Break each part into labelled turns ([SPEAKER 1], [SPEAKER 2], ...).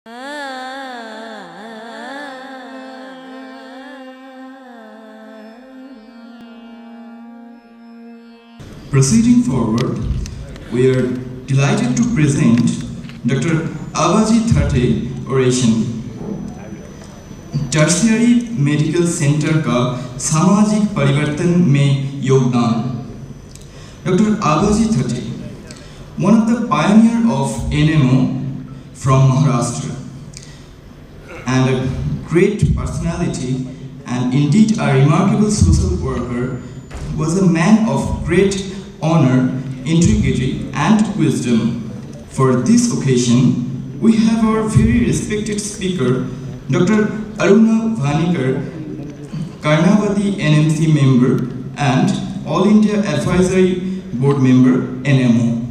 [SPEAKER 1] Proceeding forward, we are delighted to present Dr. Abaji Thate oration. Tertiary medical centre का सामाजिक परिवर्तन में योगदान. Dr. Abaji Thate, one of the pioneer of NMO from Maharashtra, and a great personality and indeed a remarkable social worker, was a man of great honor, integrity and wisdom. For this occasion, we have our very respected speaker, Dr. Aruna Vanikar, Karnavati NMC member and All India Advisory Board member, NMO.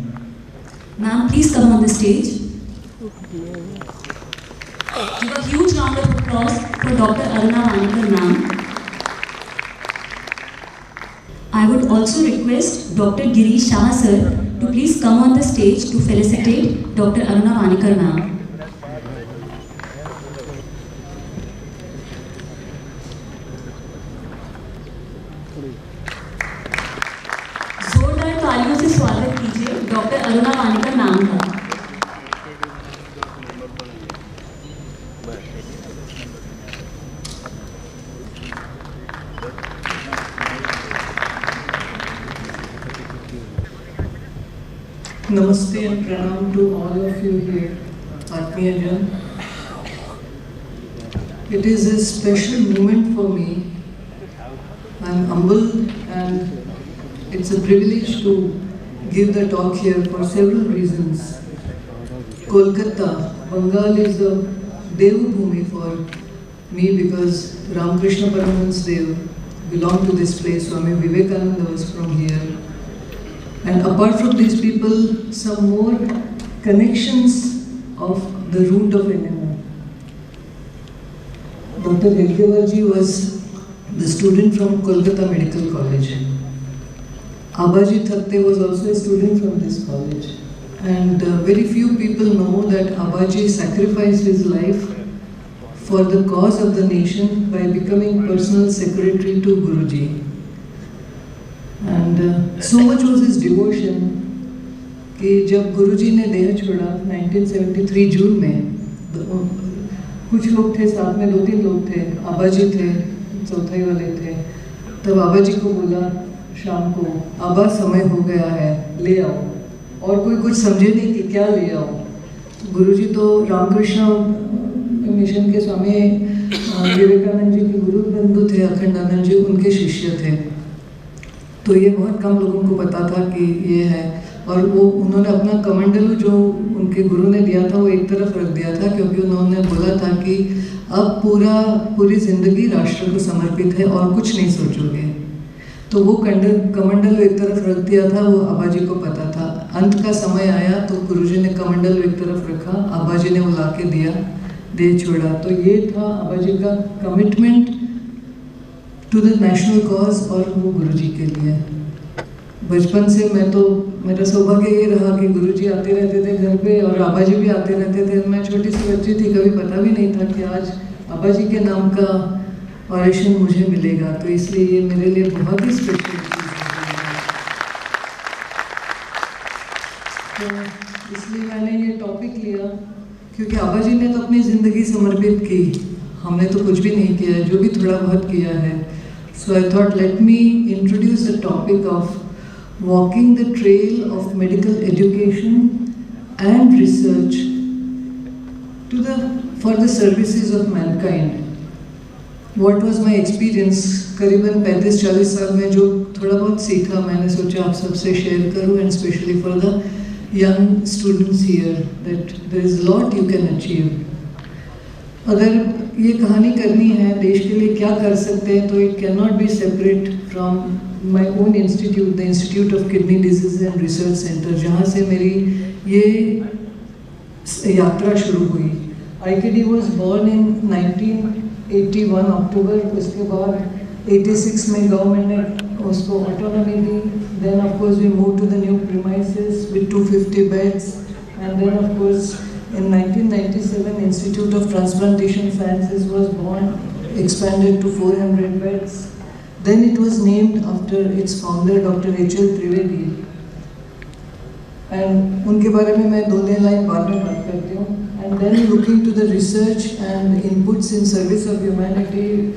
[SPEAKER 2] Ma'am, please come on the stage. Give a huge round of applause for Dr. Aruna Vanikar, ma'am. I would also request Dr. Girish Shah sir to please come on the stage to felicitate Dr. Aruna Vanikar, ma'am. जोरदार तालियों से स्वागत कीजिए doctor Aruna वानिकर ma'am का.
[SPEAKER 3] Namaste and pranam to all of you here, Atmiyajan. It is a special moment for me. I am humbled and it's a privilege to give the talk here for several reasons. Kolkata, Bengal is a Devbhumi for me because Ramakrishna Paramahansa Dev belonged to this place. Swami Vivekananda was from here. And apart from these people, some more connections of the root of NMO. Dr. Helgevarji was the student from Kolkata Medical College. Abaji Thate was also a student from this college. And very few people know that Abaji sacrificed his life for the cause of the nation by becoming personal secretary to Guruji. And so much was his devotion कि जब गुरुजी ने देह छोड़ा 1973 जून में, कुछ लोग थे साथ में, 2-3 लोग थे, आबाजी थे, चौथाई वाले थे. तब आबाजी को बोला शाम को, आबा समय हो गया है, ले आओ. और कोई कुछ समझे नहीं कि क्या ले आओ. गुरुजी तो रामकृष्ण मिशन के स्वामी विवेकानंद जी के गुरु बंधु थे, अखंडानंद जी उनके शिष्य थे. तो ये बहुत कम लोगों को पता था कि ये है. और वो उन्होंने अपना कमंडलू जो उनके गुरु ने दिया था वो एक तरफ रख दिया था, क्योंकि उन्होंने बोला था कि अब पूरी जिंदगी राष्ट्र को समर्पित है और कुछ नहीं सोचोगे. तो वो कमंडलू एक तरफ रख दिया था, वो आबाजी को पता था. अंत का समय आया तो गुरुजी ने कमंडलू एक तरफ रखा, आबाजी ने वो ला के दिया, दे छोड़ा. तो ये था आबाजी का commitment to the national cause और वो गुरुजी के लिए. बचपन से मेरा सौभाग्य ये रहा कि गुरुजी आते रहते थे घर पे और आबाजी भी आते रहते थे. मैं छोटी सी बच्ची थी, कभी पता भी नहीं था कि आज आबाजी के नाम का ऑरेशन मुझे मिलेगा. तो इसलिए ये मेरे लिए बहुत ही स्पेशल चीज़ है. तो इसलिए मैंने ये टॉपिक लिया क्योंकि आबाजी ने तो अपनी ज़िंदगी समर्पित की, हमने तो कुछ भी नहीं किया है, जो भी थोड़ा बहुत किया है. So I thought, let me introduce the topic of walking the trail of medical education and research for the services of mankind. What was my experience? करीबन 35-40 साल में जो थोड़ा बहुत सीखा, मैंने सोचा आप सबसे शेयर करूं, and especially for the young students here, that there is a lot you can achieve. अगर ये कहानी करनी है देश के लिए क्या कर सकते हैं, तो it cannot be separate from my own institute, the Institute of Kidney Disease and Research Center, जहाँ से मेरी ये यात्रा शुरू हुई. IKD was born in 1981 अक्टूबर. उसके बाद 86 में गवर्नमेंट ने उसको autonomy the. Then of course we moved to the new premises with 250 beds, and then of course In 1997, Institute of Transplantation Sciences was born, expanded to 400 beds. Then it was named after its founder, Dr. Rachel Trivedi. And उनके बारे में मैं 2 line बाद में बात करती हूँ. And then looking to the research and inputs in service of humanity,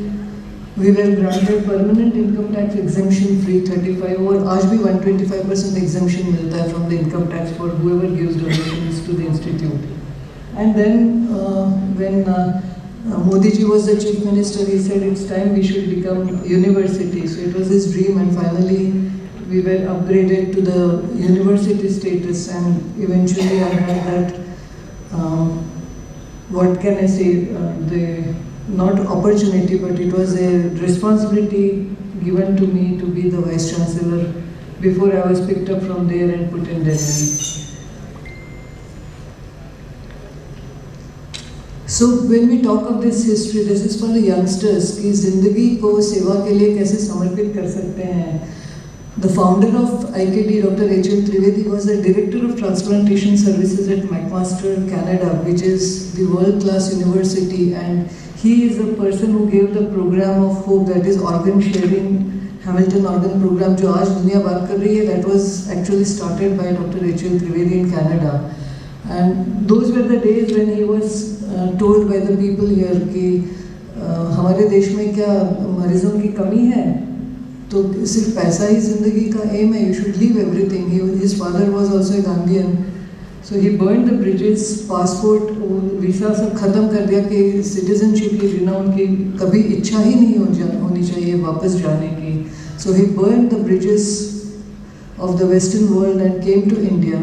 [SPEAKER 3] we were granted permanent income tax exemption free 35 और आज भी 125% exemption मिलता है from the income tax for whoever gives donations to the institute. And then when Modi ji was the chief minister, he said it's time we should become university. So it was his dream, and finally we were upgraded to the university status, and eventually I had that, what can I say, the not opportunity, but it was a responsibility given to me to be the Vice Chancellor before I was picked up from there and put in Delhi. So when we talk of this history, this is for the youngsters कि जिंदगी को सेवा के लिए कैसे समर्पित कर सकते हैं. The founder of IKT, Dr. Rachel Trivedi, was the director of transplantation services at McMaster, Canada, which is the world-class university, and he is the person who gave the program of hope, that is organ sharing, Hamilton organ program, जो आज दुनिया बात कर रही है, that was actually started by Dr. Rachel Trivedi in Canada. And those were the days when he was told by the people here कि हमारे देश में क्या मरीजों की कमी है, तो सिर्फ पैसा ही जिंदगी का एम है, you should leave everything. His father was also a Gandhian, so he burned the bridges, passport, visa सब खत्म कर दिया कि citizenship के बिना उनकी कभी इच्छा ही नहीं होनी चाहिए वापस जाने की. So he burned the bridges of the Western world and came to India.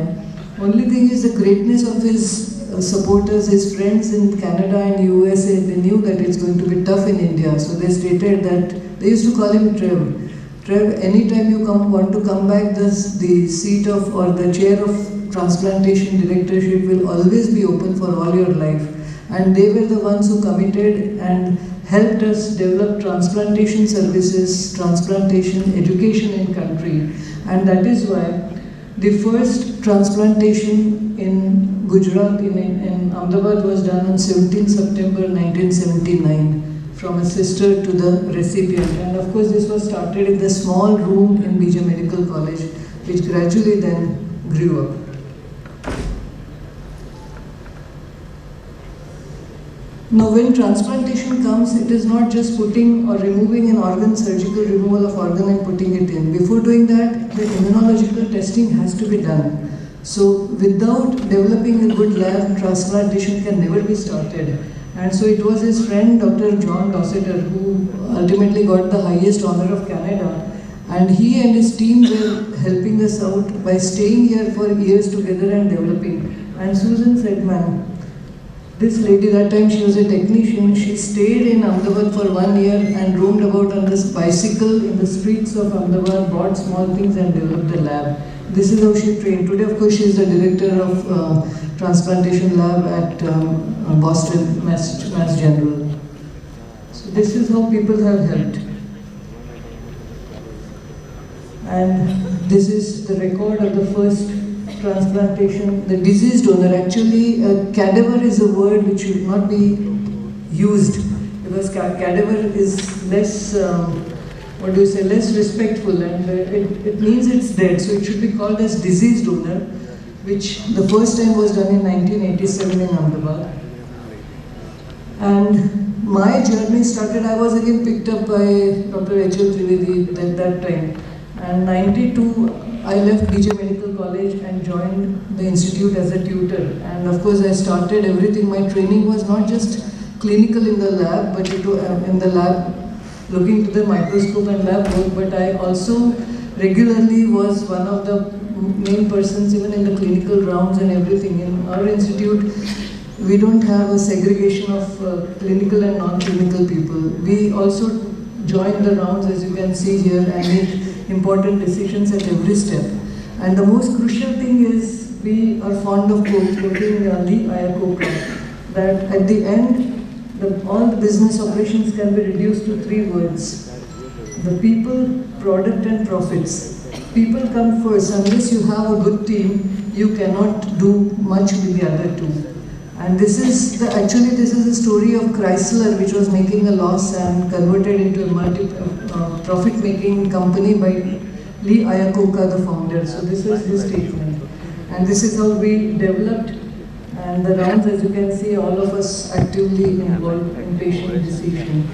[SPEAKER 3] Only thing is the greatness of his supporters, his friends in Canada and USA, they knew that it's going to be tough in India. So they stated that, they used to call him Trev. Trev, anytime you want to come back, the seat of or the chair of transplantation directorship will always be open for all your life. And they were the ones who committed and helped us develop transplantation services, transplantation education in country. And that is why the first transplantation in Gujarat, in Ahmedabad, was done on 17 September 1979 from a sister to the recipient. And of course this was started in the small room in BJ Medical College, which gradually then grew up. Now when transplantation comes, it is not just putting or removing an organ, surgical removal of organ and putting it in. Before doing that, the immunological testing has to be done. So without developing a good lab, transplantation can never be started. And so it was his friend Dr. John Dosseter who ultimately got the highest honor of Canada. And he and his team were helping us out by staying here for years together and developing. And Susan said, man, this lady, that time she was a technician, she stayed in Ahmedabad for 1 year and roamed about on this bicycle in the streets of Ahmedabad, bought small things and developed a lab. This is how she trained. Today, of course, she is the director of transplantation lab at Boston, Mass General. So this is how people have helped. And this is the record of the first transplantation, the deceased donor. Actually, cadaver is a word which should not be used because cadaver is less, less respectful, and it means it's dead. So it should be called as deceased donor, which the first time was done in 1987 in Ahmedabad. And my journey started, I was again picked up by Dr. Rachel Trivedi at that time. And 92, I left BJ Medical College and joined the institute as a tutor. And of course, I started everything. My training was not just clinical in the lab, but in the lab, looking to the microscope and lab work. But I also regularly was one of the main persons even in the clinical rounds and everything. In our institute, we don't have a segregation of clinical and non-clinical people. We also join the rounds, as you can see here, and make important decisions at every step. And the most crucial thing is we are fond of quoting Gandhi, that at the end, all the business operations can be reduced to 3 words: the people, product and profits. People come first. Unless you have a good team, you cannot do much with the other 2. And this is the story of Chrysler, which was making a loss and converted into a profit-making company by Lee Iacocca, the founder. So this was his statement. And this is how we developed. And the rounds, as you can see, all of us actively involved in patient decision.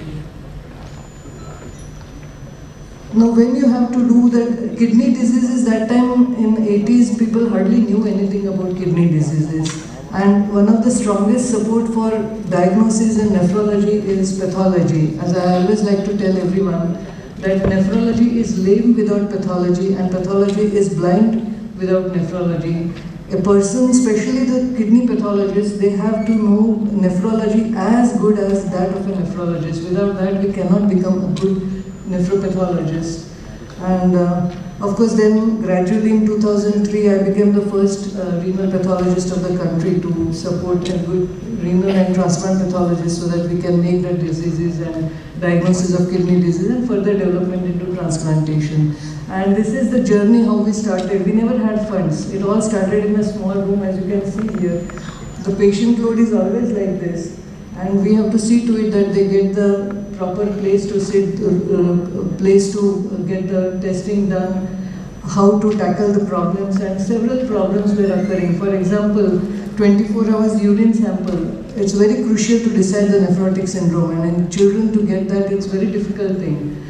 [SPEAKER 3] Now, when you have to do the kidney diseases, that time in 80s, people hardly knew anything about kidney diseases. And one of the strongest support for diagnosis in nephrology is pathology. As I always like to tell everyone, that nephrology is lame without pathology and pathology is blind without nephrology. A person, especially the kidney pathologist, they have to know nephrology as good as that of a nephrologist. Without that, we cannot become a good nephropathologist. And of course, then gradually in 2003, I became the first renal pathologist of the country to support a good renal and transplant pathologist so that we can make the diseases and diagnosis of kidney disease and further development into transplantation. And this is the journey how we started. We never had funds. It all started in a small room, as you can see here. The patient load is always like this. And we have to see to it that they get the proper place to sit, place to get the testing done, how to tackle the problems, and several problems were occurring. For example, 24 hours urine sample. It's very crucial to decide the nephrotic syndrome, and in children to get that, it's a very difficult thing.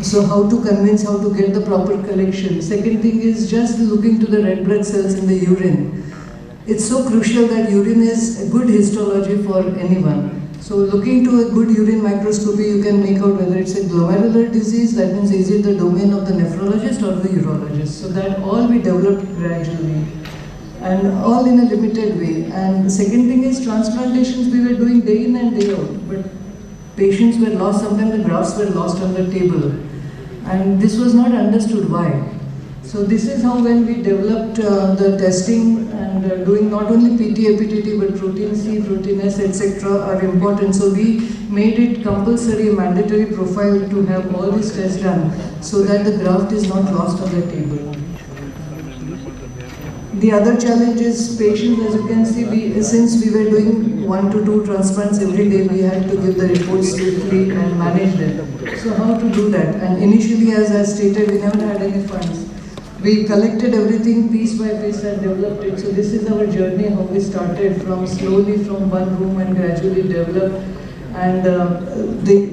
[SPEAKER 3] So how to convince, how to get the proper collection. Second thing is just looking to the red blood cells in the urine. It's so crucial that urine is a good histology for anyone. So looking to a good urine microscopy, you can make out whether it's a glomerular disease, that means is it the domain of the nephrologist or the urologist. So that all we developed gradually and all in a limited way. And the second thing is transplantations we were doing day in and day out, but patients were lost, sometimes the grafts were lost on the table. And this was not understood why. So this is how when we developed the testing and doing not only PT, APTT, but protein C, protein S, etc. are important. So we made it compulsory, mandatory profile to have all these tests done so that the graft is not lost on the table. The other challenge is patients, as you can see, since we were doing 1 to 2 transplants every day, we had to give the reports swiftly and manage them. So how to do that? And initially, as I stated, we never had any funds. We collected everything piece by piece and developed it. So this is our journey, how we started from slowly from one room and gradually developed. And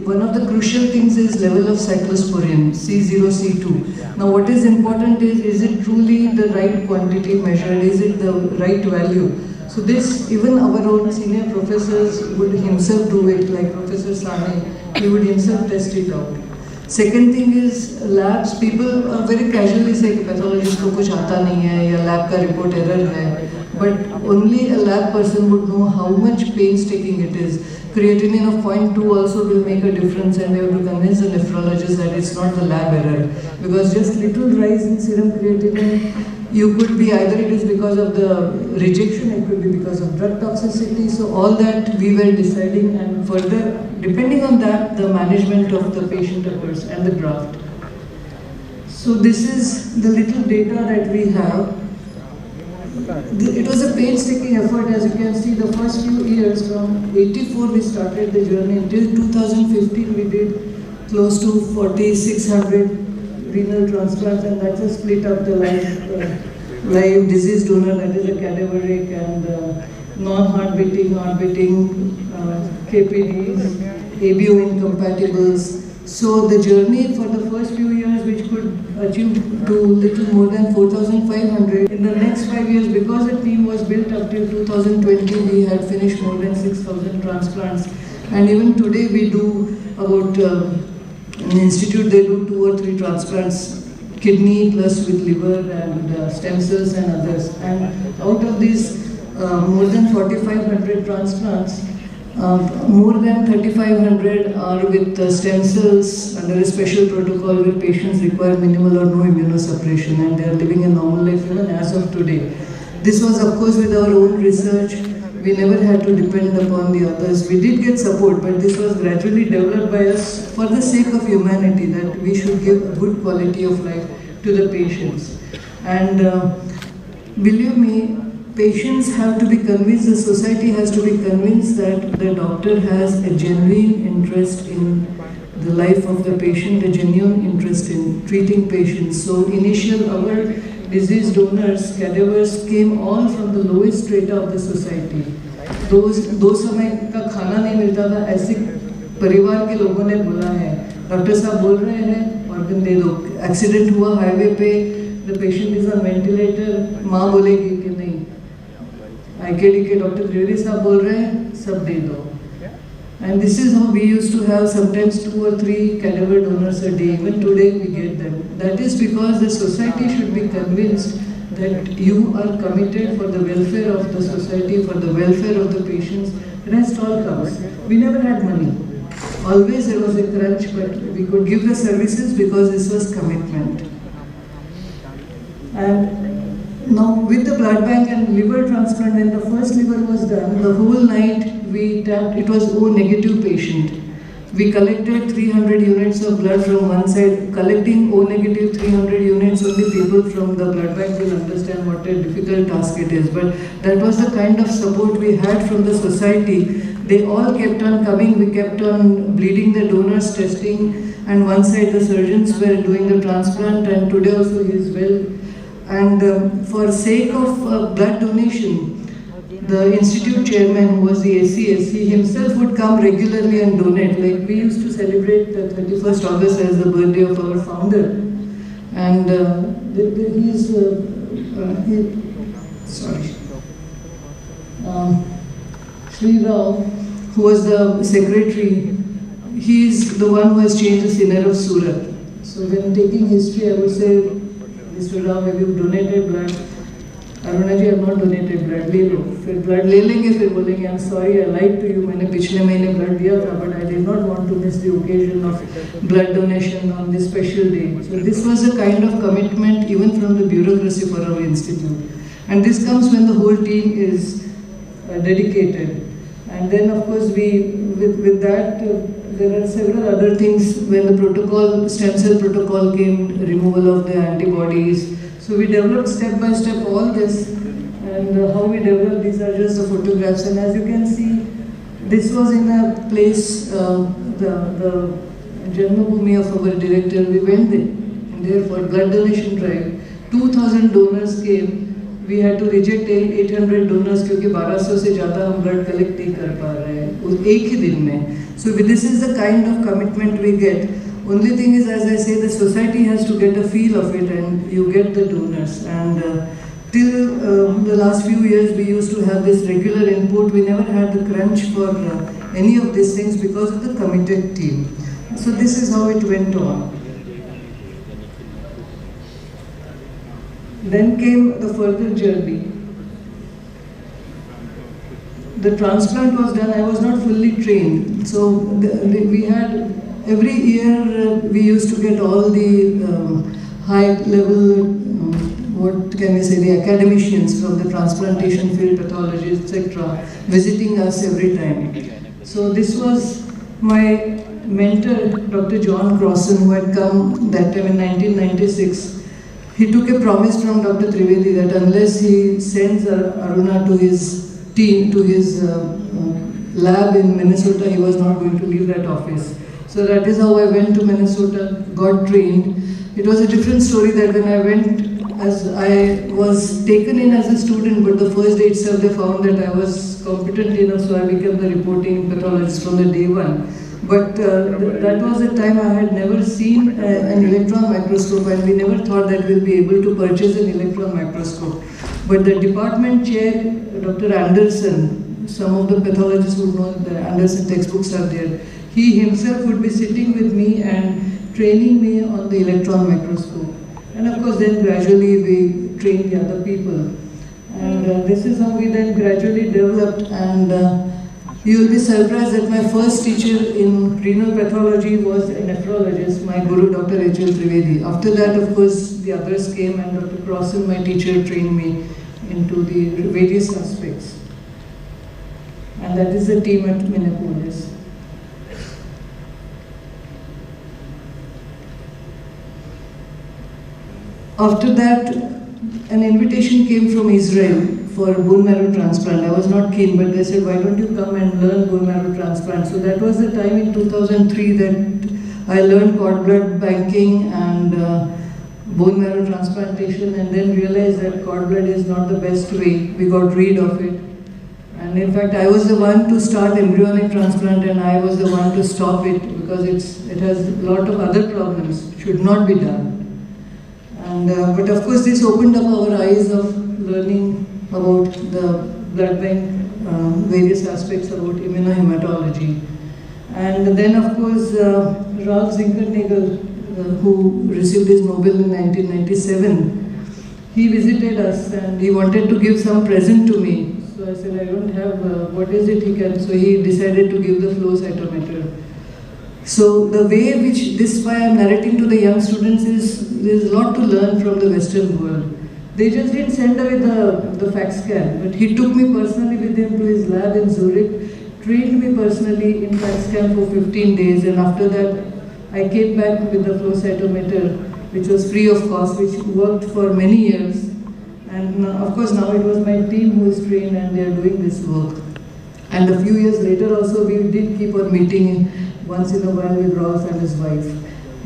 [SPEAKER 3] one of the crucial things is level of cyclosporin, C0, C2. Now what is important is it truly the right quantity measured? Is it the right value? So this, even our own senior professors would himself do it, like Professor Sani, he would himself test it out. Second thing is labs. People very casually say कि pathologist को कुछ आता नहीं है या lab का report error है, but only a lab person would know how much painstaking it is. Creatinine of 0.2 also will make a difference, and we have to convince the nephrologist that it's not the lab error, because just little rise in serum creatinine, you could be either it is because of the rejection, it could be because of drug toxicity. So all that we were deciding, and further depending on that, the management of the patient occurs and the graft. So this is the little data that we have. It was a painstaking effort, as you can see. The first few years, from 84 we started the journey until 2015 we did close to 4,600 renal transplants, and that's a split up the live disease donor, that is a cadaveric, and non-heart beating, KPDs, ABO incompatibles. So the journey for the first few years, which could achieve to little more than 4,500. In the next 5 years, because the team was built up till 2020, we had finished more than 6,000 transplants. And even today we do about, in the institute they do 2 or 3 transplants, kidney plus with liver and stem cells and others. And out of these more than 4,500 transplants, more than 3,500 are with stem cells under a special protocol where patients require minimal or no immunosuppression, and they are living a normal life even as of today. This was of course with our own research. We never had to depend upon the others. We did get support, but this was gradually developed by us for the sake of humanity, that we should give a good quality of life to the patients. And believe me, patients have to be convinced, the society has to be convinced that the doctor has a genuine interest in the life of the patient, a genuine interest in treating patients. So our disease donors, cadavers came all from the lowest strata of the society. दो समय का खाना नहीं मिलता था, ऐसे परिवार के लोगों ने बोला है, डॉक्टर साहब बोल रहे हैं ऑर्गन दे दो, एक्सीडेंट हुआ हाईवे पे, the patient is on ventilator, माँ बोलेगी कि नहीं, आईकेडी के डॉक्टर त्रिवेदी साहब बोल रहे हैं, सब दे दो. And this is how we used to have sometimes 2 or 3 cadaver donors a day. Even today we get them. That is because the society should be convinced that you are committed for the welfare of the society, for the welfare of the patients. Rest all comes. We never had money. Always there was a crunch, but we could give the services because this was commitment. And now with the blood bank and liver transplant, when the first liver was done, the whole night we tapped, it was O negative patient. We collected 300 units of blood from one side. Collecting O negative 300 units, only people from the blood bank will understand what a difficult task it is. But that was the kind of support we had from the society. They all kept on coming. We kept on bleeding the donors, testing, and one side the surgeons were doing the transplant, and today also he is well. And for sake of blood donation, the institute chairman, who was the ACS, he himself would come regularly and donate. Like we used to celebrate the 31st August as the birthday of our founder. And Sri Rao, who was the secretary, he is the one who has changed the scenery of Surat. So when taking history, I would say, Mr. Rao, have you donated blood? Aruna ji, I have not donated blood. ले लो, फिर blood ले लेंगे, फिर बोलेंगे I'm sorry, I lied to you, मैंने पिछले महीने blood दिया था, but I did not want to miss the occasion of blood donation on this special day. So this was a kind of commitment even from the bureaucracy for our institute. And this comes when the whole team is dedicated. And then of course with that, there are several other things. When the protocol, stem cell protocol came, removal of the antibodies. So we developed step by step all this, and how we developed these are just the photographs. And as you can see, this was in a place, the Janmabhoomi of our director. We went there for blood donation drive. 2,000 donors came. We had to reject 800 donors क्योंकि 1200 से ज़्यादा हम blood collect नहीं कर पा रहे हैं उस एक ही दिन में. So this is the kind of commitment we get. Only thing is, as I say, the society has to get a feel of it, and you get the donors. And till the last few years, we used to have this regular input. We never had the crunch for any of these things because of the committed team. So this is how it went on. Then came the further journey. The transplant was done. I was not fully trained, so we had. Every year we used to get all the high level, what can we say, the academicians from the transplantation field, pathologists, etc., visiting us every time. So this was my mentor, Dr. John Crossan, who had come that time in 1996. He took a promise from Dr. Trivedi that unless he sends Aruna to his team, to his lab in Minnesota, he was not going to leave that office. So that is how I went to Minnesota, got trained. It was a different story that when I went, as I was taken in as a student, but the first day itself they found that I was competent enough, so I became the reporting pathologist from the day one. But that was a time I had never seen an electron microscope, and we never thought that we'll be able to purchase an electron microscope. But the department chair, Dr. Anderson, some of the pathologists would know the Anderson textbooks are there. He himself would be sitting with me and training me on the electron microscope. And of course then gradually we trained the other people. And this is how we then gradually developed. And you will be surprised that my first teacher in renal pathology was a nephrologist, my guru Dr. H.L. Trivedi. After that, of course, the others came, and Dr. Crossan, my teacher, trained me into the various aspects. And that is the team at Minneapolis. After that, an invitation came from Israel for bone marrow transplant. I was not keen, but they said, why don't you come and learn bone marrow transplant? So that was the time in 2003 that I learned cord blood banking and bone marrow transplantation, and then realized that cord blood is not the best way. We got rid of it. And in fact, I was the one to start embryonic transplant, and I was the one to stop it because it has a lot of other problems. It should not be done. And but of course, this opened up our eyes of learning about the blood bank, various aspects about immunohematology. And then, of course, Ralph Zinkernagel, who received his Nobel in 1997, he visited us and he wanted to give some present to me. So I said, I don't have, what is it he can? So he decided to give the flow cytometer. So the way which this why I'm narrating to the young students is there's a lot to learn from the Western world. They just didn't send away the fact scan, but he took me personally with him to his lab in Zurich, trained me personally in fact scan for 15 days, and after that I came back with the flow cytometer, which was free of cost, which worked for many years. And of course now it was my team who is trained and they are doing this work. And a few years later also we did keep on meeting once in a while with Rolf and his wife.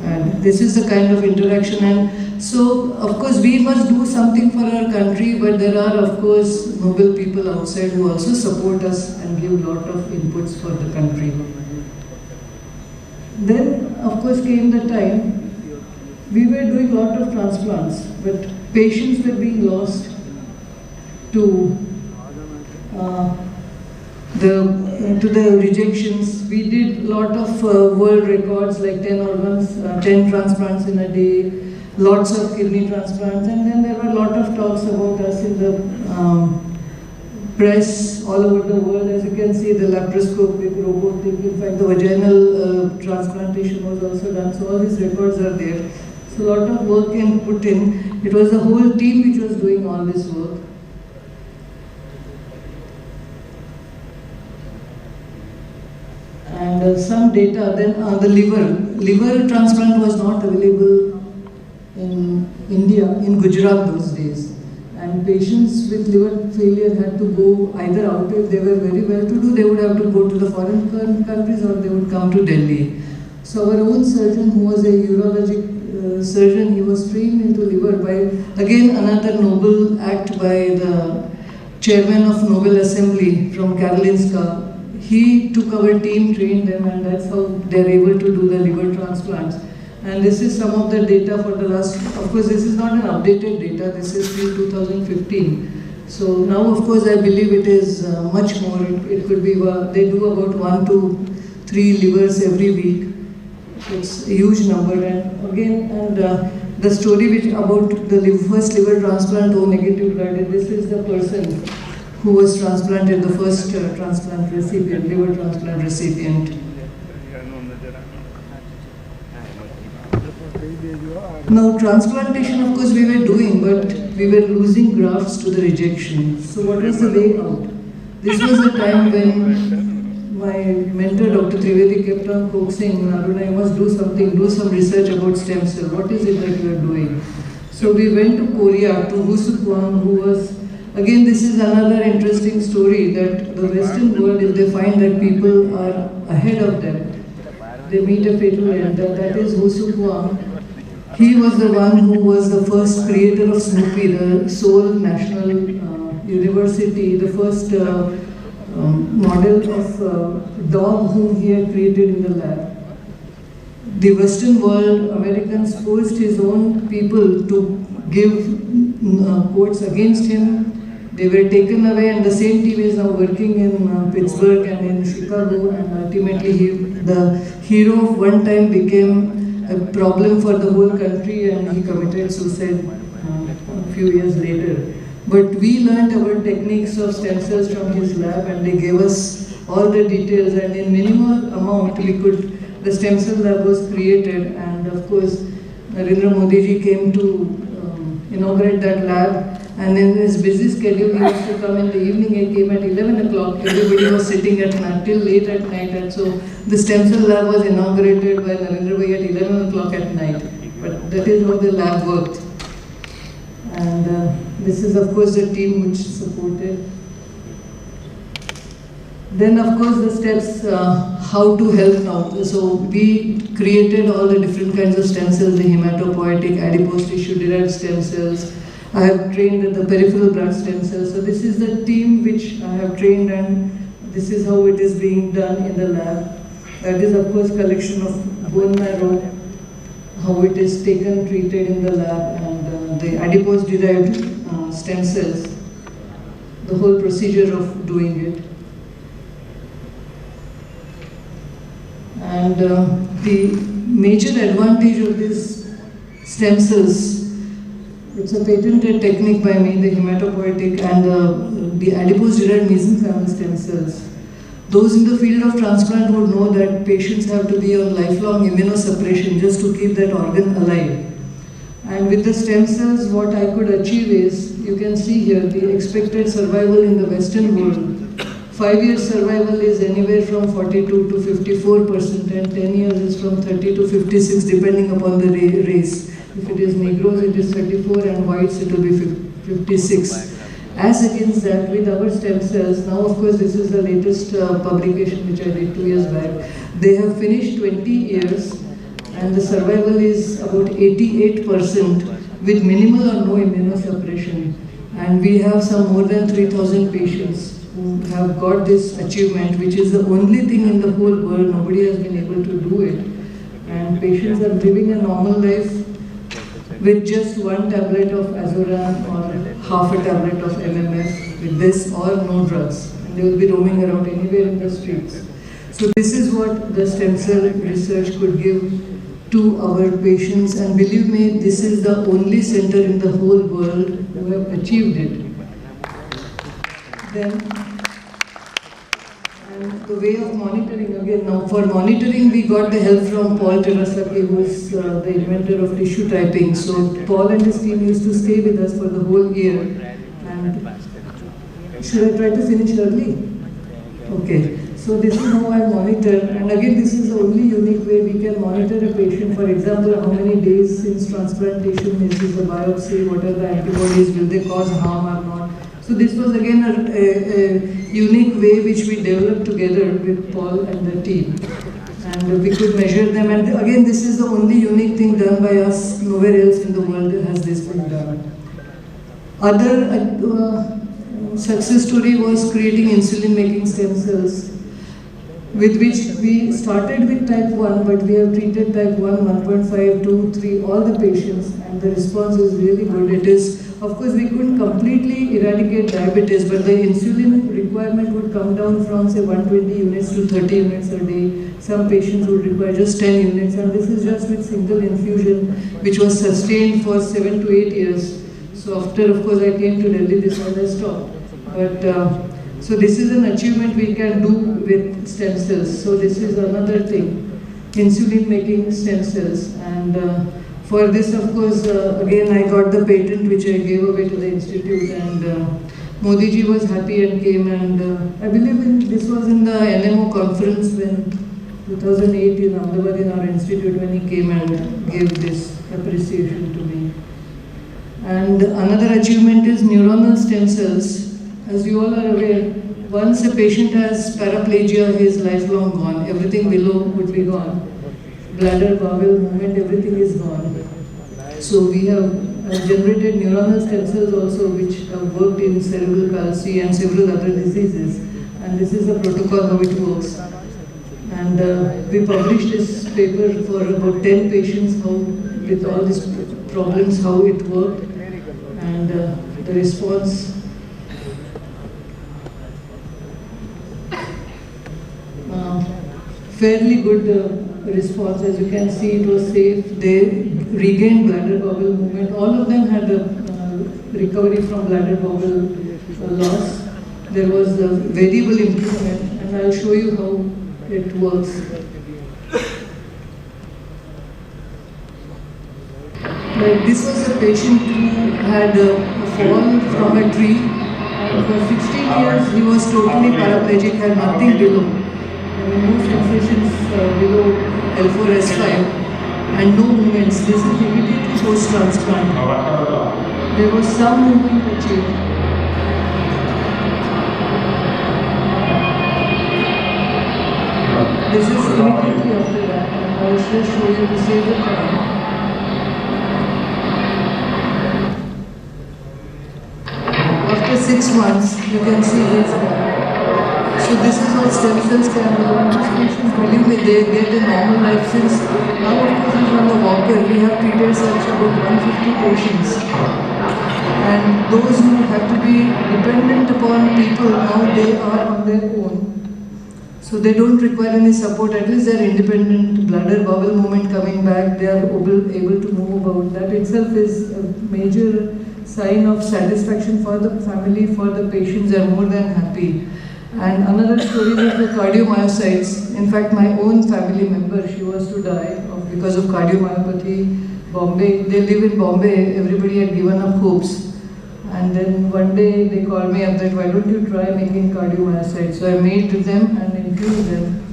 [SPEAKER 3] And this is the kind of interaction. And so of course we must do something for our country, but there are of course noble people outside who also support us and give a lot of inputs for the country. Then of course came the time we were doing a lot of transplants, but patients were being lost to the rejections. We did a lot of world records, like 10 organs, 10 transplants in a day, lots of kidney transplants, and then there were a lot of talks about us in the press all over the world. As you can see, the laparoscopic robotic, in fact the vaginal transplantation was also done, so all these records are there. So a lot of work and put in. It was the whole team which was doing all this work. And some data, then the liver transplant was not available in India, in Gujarat those days. And patients with liver failure had to go either out, if they were very well to do, they would have to go to the foreign countries or they would come to Delhi. So our own surgeon, who was a urologic surgeon, he was trained into liver by, again, another noble act by the chairman of Nobel Assembly from Karolinska. He took our team, trained them, and that's how they're able to do the liver transplants. And this is some of the data for the last, of course this is not an updated data, this is till 2015. So now of course I believe it is much more. It could be, they do about 1 to 3 livers every week. It's a huge number. And again, the story which about the first liver transplant, O negative blood, this is the person who was transplanted, the first transplant recipient, liver transplant recipient. Now transplantation of course we were doing, but we were losing grafts to the rejection. So what was the way out? This was the time when my mentor Dr. Trivedi kept on coaxing, Aruna, you must do something, do some research about stem cell. What is it that you are doing? So we went to Korea, to Woo-Suk Hwang, who was, again this is another interesting story, that the Western world, if they find that people are ahead of them, they meet a fatal end. That is Woo-Suk Hwang. He was the one who was the first creator of Snoopy, the Seoul National University, the first model of dog whom he had created in the lab. The Western world, Americans forced his own people to give quotes against him. They were taken away, and the same team is now working in Pittsburgh and in Chicago, and ultimately the hero of one time became a problem for the whole country, and he committed suicide a few years later. But we learned our techniques of stem cells from his lab, and they gave us all the details, and in minimal amount the stem cell lab was created, and of course Narendra Modi ji came to inaugurate that lab. And in his busy schedule, he used to come in the evening. He came at 11 o'clock. Everybody was sitting at night till late at night. And so the stem cell lab was inaugurated by Narendra Bhai at 11 o'clock at night. But that is how the lab worked. And this is of course the team which supported. Then of course the steps how to help now. So we created all the different kinds of stem cells, the hematopoietic, adipose tissue derived stem cells. I have trained at the peripheral blood stem cells. So this is the team which I have trained, and this is how it is being done in the lab. That is of course collection of bone marrow, how it is taken, treated in the lab, and the adipose derived stem cells, the whole procedure of doing it. And the major advantage of these stem cells, it's a patented technique by me, the hematopoietic and the adipose-derived mesenchymal stem cells. Those in the field of transplant would know that patients have to be on lifelong immunosuppression just to keep that organ alive. And with the stem cells, what I could achieve is, you can see here, the expected survival in the Western world. 5-year survival is anywhere from 42 to 54%, and 10 years is from 30 to 56, depending upon the race. If it is Negroes, it is 34, and whites, it will be 56. As against that, with our stem cells, now of course this is the latest publication which I did 2 years back. They have finished 20 years, and the survival is about 88% with minimal or no immunosuppression. And we have some more than 3,000 patients who have got this achievement, which is the only thing in the whole world. Nobody has been able to do it. And patients are living a normal life with just 1 tablet of Azuran or half a tablet of MMF with this or no drugs. And they will be roaming around anywhere in the streets. So this is what the stem cell research could give to our patients, and believe me, this is the only center in the whole world who have achieved it. Then, and the way of monitoring again, now for monitoring we got the help from Paul Terasaki, who is the inventor of tissue typing. So Paul and his team used to stay with us for the whole year. And should I try to finish early? Okay. So this is how I monitor, and again this is the only unique way we can monitor a patient. For example, how many days since transplantation, is this a biopsy, what are the antibodies, will they cause harm or not. So this was again a unique way which we developed together with Paul and the team. And we could measure them, and again this is the only unique thing done by us. Nowhere else in the world has this been done. Other success story was creating insulin-making stem cells, with which we started with type 1, but we have treated type 1, 1.5, 2, 3, all the patients, and the response is really good. It is, of course, we couldn't completely eradicate diabetes, but the insulin requirement would come down from say 120 units to 30 units a day. Some patients would require just 10 units, and this is just with single infusion, which was sustained for 7 to 8 years. So after, of course, I came to Delhi, this all has stopped. But so this is an achievement we can do with stem cells. So this is another thing, insulin-making stem cells. And for this, of course, again I got the patent which I gave away to the institute, and Modi ji was happy and came, and I believe this was in the NMO conference when 2008 in Ahmedabad in our institute, when he came and gave this appreciation to me. And another achievement is neuronal stem cells. As you all are aware, once a patient has paraplegia, he is lifelong gone. Everything below would be gone. Bladder, bowel, movement, everything is gone. So we have generated neuronal stem cells also, which have worked in cerebral palsy and several other diseases. And this is the protocol how it works. And we published this paper for about 10 patients, how with all these problems, how it worked, and the response. Fairly good response. As you can see, it was safe. They regained bladder bowel movement. All of them had a recovery from bladder bowel loss. There was a variable improvement, and I'll show you how it works. Like this was a patient who had a fall from a tree, and for 16 years he was totally paraplegic, had nothing below. No sensations below L4, S5, and no movements. This is immediately post-transplant. there was some movement achieved. This is immediately after that, and I will just show you to save the time. After 6 months, you can see this guy. So this is what stem cells can do. Patients, believe me, they get a normal life since now of course he's on the walker. We have treated such about 150 patients. And those who have to be dependent upon people, now they are on their own. So they don't require any support, at least they are independent, bladder bowel movement coming back, they are able to move about. That itself is a major sign of satisfaction for the family, for the patients, they are more than happy. And another story is the cardiomyocytes. In fact, my own family member, she was to die because of cardiomyopathy. Bombay, they live in Bombay, everybody had given up hopes. And then one day they called me up that why don't you try making cardiomyocytes. So I made them and infused them.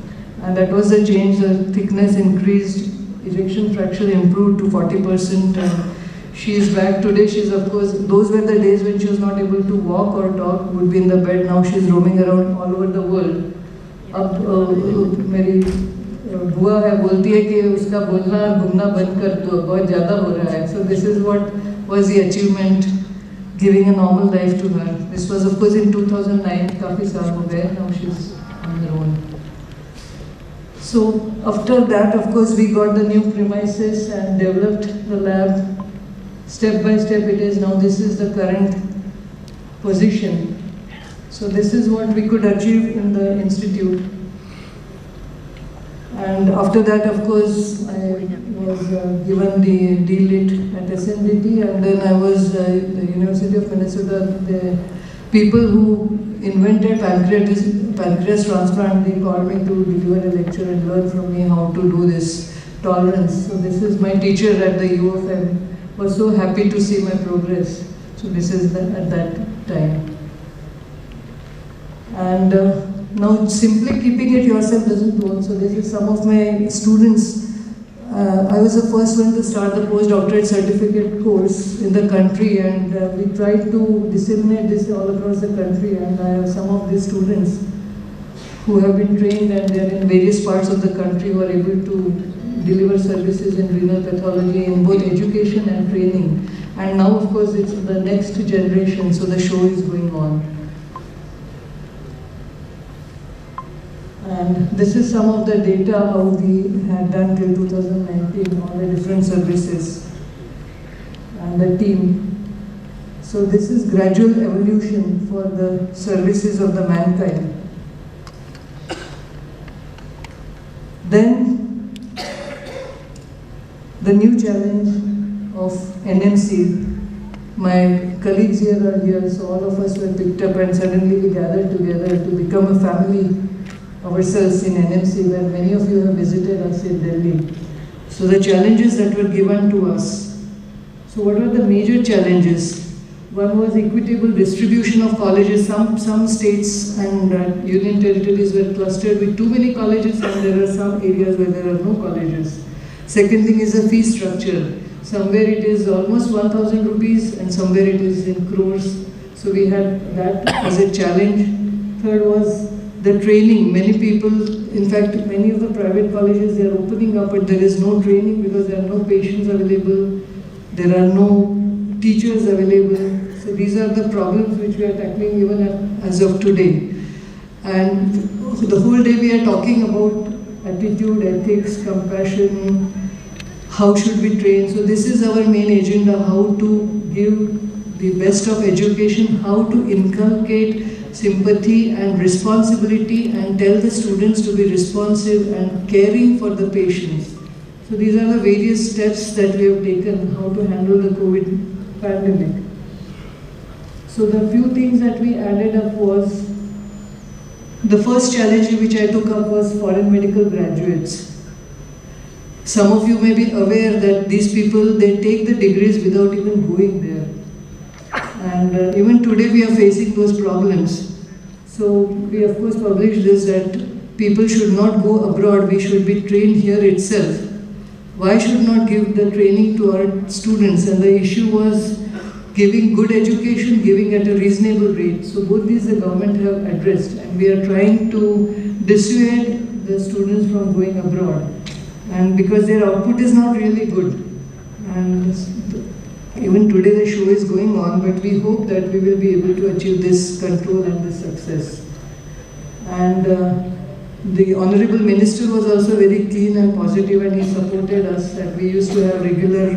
[SPEAKER 3] And that was the change, the thickness increased, ejection fraction improved to 40%. And she is back today. She's of course, those were the days when she was not able to walk or talk, would be in the bed. Now she's roaming around all over the world. अब मेरी बुआ है बोलती है कि उसका बोलना और घूमना बंद कर दो, बहुत ज़्यादा हो रहा है. So this is what was the achievement, giving a normal life to her. This was of course in 2009, काफी साल हो गए. Now she's on her own. So after that, of course, we got the new premises and developed the lab. Step by step it is now. This is the current position. So this is what we could achieve in the institute. And after that, of course, I was given the D.Lit at SNDT, and then I was the University of Minnesota. The people who invented pancreas transplant, they called me to deliver a lecture and learn from me how to do this tolerance. So this is my teacher at the U of M. Was so happy to see my progress. So this is at that time. And now simply keeping it yourself doesn't work. So this is some of my students. I was the first one to start the postdoctorate certificate course in the country, and we tried to disseminate this all across the country, and I have some of these students who have been trained and they are in various parts of the country who are able to deliver services in renal pathology in both education and training. And now of course it's the next generation, so the show is going on. And this is some of the data how we had done till 2019, all the different services and the team. So this is gradual evolution for the services of the mankind. Then the new challenge of NMC. My colleagues here are here, so all of us were picked up and suddenly we gathered together to become a family ourselves in NMC, where many of you have visited us in Delhi. So the challenges that were given to us. So what were the major challenges? One was equitable distribution of colleges. Some states and union territories were clustered with too many colleges, and there are some areas where there are no colleges. Second thing is the fee structure. Somewhere it is almost 1,000 rupees and somewhere it is in crores. So we had that as a challenge. Third was the training. Many people, in fact, many of the private colleges, they are opening up, but there is no training because there are no patients available. There are no teachers available. So these are the problems which we are tackling even as of today. And the whole day we are talking about attitude, ethics, compassion, how should we train. So this is our main agenda, how to give the best of education, how to inculcate sympathy and responsibility and tell the students to be responsive and caring for the patients. So these are the various steps that we have taken, how to handle the COVID pandemic. So the few things that we added up was, the first challenge which I took up was foreign medical graduates. Some of you may be aware that these people, they take the degrees without even going there. And even today we are facing those problems. So we of course published this, that people should not go abroad, we should be trained here itself. Why should not give the training to our students? And the issue was giving good education, giving at a reasonable rate. So both these the government have addressed, and we are trying to dissuade the students from going abroad. And because their output is not really good. And even today the show is going on, but we hope that we will be able to achieve this control and this success. And the Honorable Minister was also very keen and positive, and he supported us, and we used to have regular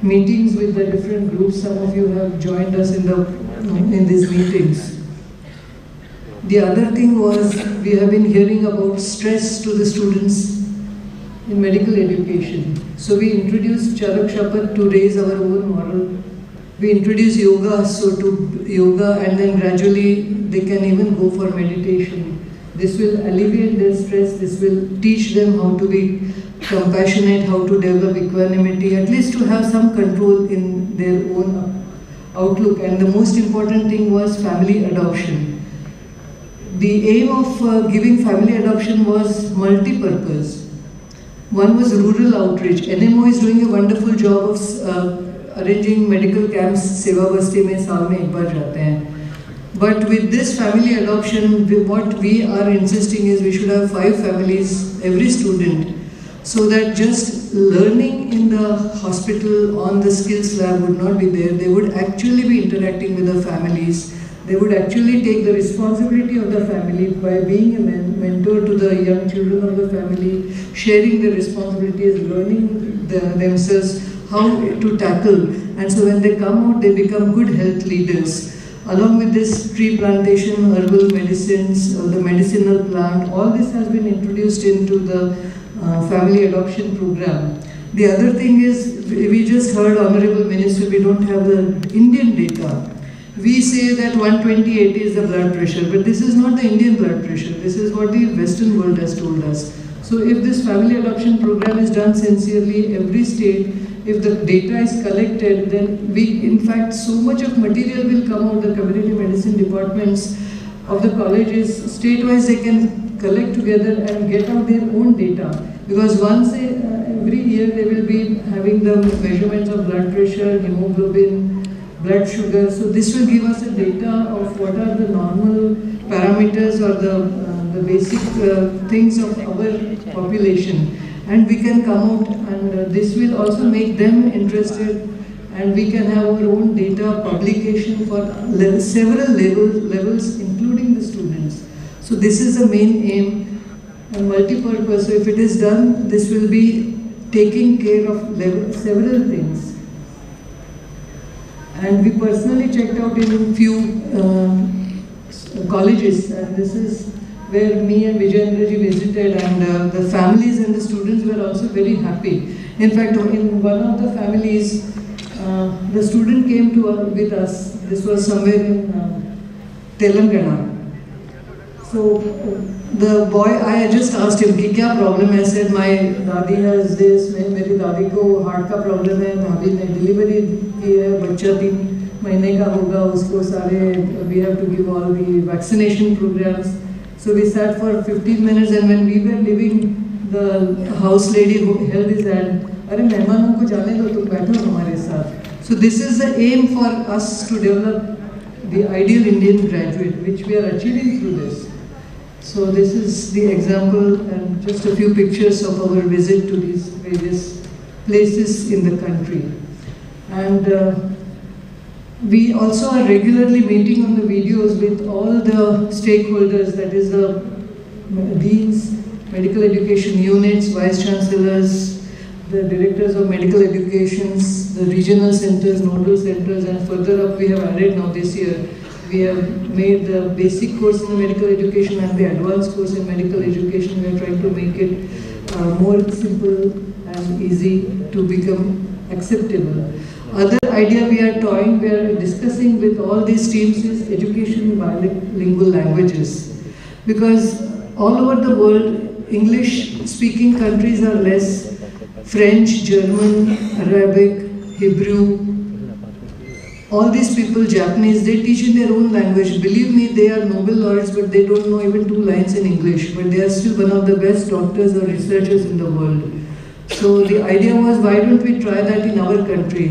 [SPEAKER 3] meetings with the different groups. Some of you have joined us in these meetings. The other thing was, we have been hearing about stress to the students in medical education. So we introduced Charak Shapat to raise our own moral. We introduced yoga, so to yoga, and then gradually they can even go for meditation. This will alleviate their stress, this will teach them how to be compassionate, how to develop equanimity, at least to have some control in their own outlook. And the most important thing was family adoption. The aim of giving family adoption was multi-purpose. One was rural outreach. NMO is doing a wonderful job of arranging medical camps. Seva Basti mein saal mein ek baar jate hain. But with this family adoption, what we are insisting is we should have 5 families, every student, so that just learning in the hospital on the skills lab would not be there. They would actually be interacting with the families. They would actually take the responsibility of the family by being a mentor to the young children of the family, sharing the responsibilities, learning themselves how to tackle. And so when they come out, they become good health leaders. Along with this tree plantation, herbal medicines, the medicinal plant, all this has been introduced into the family adoption program. The other thing is, we just heard Honorable Minister, we don't have the Indian data. We say that 120/80 is the blood pressure, but this is not the Indian blood pressure. This is what the Western world has told us. So if this family adoption program is done sincerely, every state, if the data is collected, then in fact, so much of material will come out. The community medicine departments of the colleges, state-wise, they can collect together and get out their own data. Because once every year they will be having the measurements of blood pressure, hemoglobin, blood sugar. So this will give us a data of what are the normal parameters or the basic things of our population. And we can come out, and this will also make them interested, and we can have our own data publication for several levels, including the students. So this is the main aim, and multi-purpose. So if it is done, this will be taking care of several things. And we personally checked out in a few colleges, and this is where me and Vijayendraji visited, and the families and the students were also very happy. In fact, in one of the families, the student came with us. This was somewhere in Telangana. So the boy, I just asked him, "Ki kya problem hai?" I said, "My dadi has this. मेरी दादी को heart का problem है. भाभी ने delivery की है. बच्चा 3 महीने का होगा. उसको सारे we have to give all the vaccination programs." So we sat for 15 minutes, and when we were leaving, the house lady who held his hand, "अरे मेहमानों को जाने दो, तुम बैठो हमारे साथ." So this is the aim for us to develop the ideal Indian graduate, which we are achieving through this. So this is the example, and just a few pictures of our visit to these various places in the country. And we also are regularly meeting on the videos with all the stakeholders, that is the deans, medical education units, vice chancellors, the directors of medical educations, the regional centers, nodal centers, and further up we have added now this year. We have made the basic course in medical education and the advanced course in medical education. We are trying to make it more simple and easy to become acceptable. Other idea we are discussing with all these teams is education in bilingual languages. Because all over the world, English-speaking countries are less. French, German, Arabic, Hebrew, all these people, Japanese, they teach in their own language. Believe me, they are Nobel laureates, but they don't know even 2 lines in English. But they are still one of the best doctors or researchers in the world. So the idea was, why don't we try that in our country?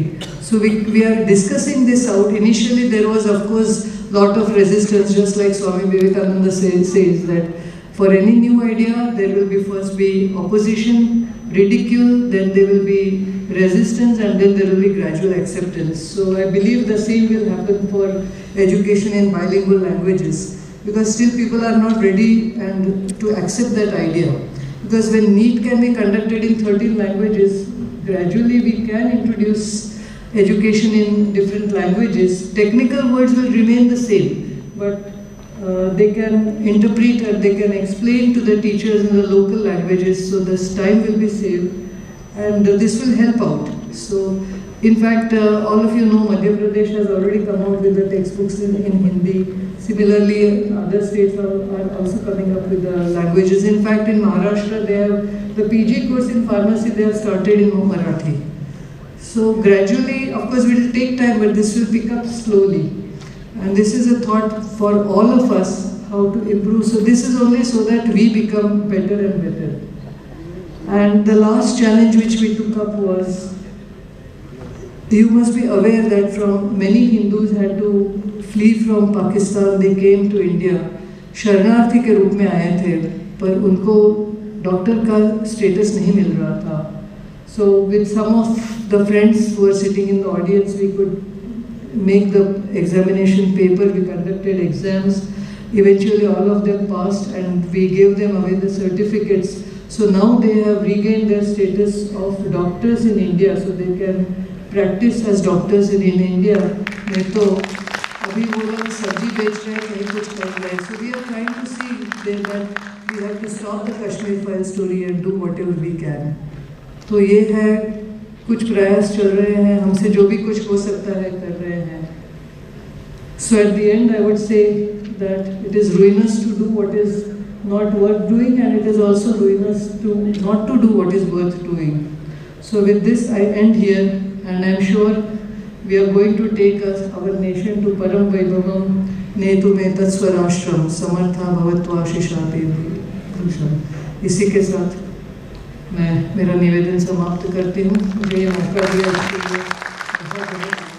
[SPEAKER 3] So we are discussing this out. Initially there was of course lot of resistance, just like Swami Vivekananda says that for any new idea there will be first be opposition, ridicule, then there will be resistance, and then there will be gradual acceptance. So I believe the same will happen for education in bilingual languages, because still people are not ready and to accept that idea. Because when NEET can be conducted in 13 languages, gradually we can introduce education in different languages. Technical words will remain the same, but they can interpret and they can explain to the teachers in the local languages, so this time will be saved and this will help out. So in fact, all of you know Madhya Pradesh has already come out with the textbooks in Hindi. Similarly, other states are also coming up with the languages. In fact, in Maharashtra, they have the PG course in pharmacy, they have started in Marathi. So gradually, of course, it will take time, but this will pick up slowly. And this is a thought for all of us, how to improve. So this is only so that we become better and better. And the last challenge which we took up was, you must be aware that from many Hindus had to flee from Pakistan, they came to India. शरणार्थी के रूप में आए थे, पर उनको doctor का status नहीं मिल रहा था. So with some of the friends who were sitting in the audience, we could make the examination paper, we conducted exams. Eventually all of them passed and we gave them away the certificates. So now they have regained their status of doctors in India, so they can practice as doctors in India. नहीं तो अभी वो लोग सब्जी बेच रहे हैं, कहीं कुछ कर रहे हैं. So we are trying to see that we have to stop the Kashmir file story and do whatever we can. तो ये है, कुछ प्रयास चल रहे हैं, हमसे जो भी कुछ हो सकता है कर रहे हैं. So at the end I would say that it is ruinous to do what is not worth doing, and it is also ruinous to not to do what is worth doing. So with this I end here, and I am sure we are going to take us, our nation, to Param Vaibhavam Netu Me Tatsvarashram Samartha Bhavatva Shishate Bhushan. इसी के साथ मैं मेरा निवेदन समाप्त करती हूँ. मुझे ये मौका दिया इसके लिए बहुत बहुत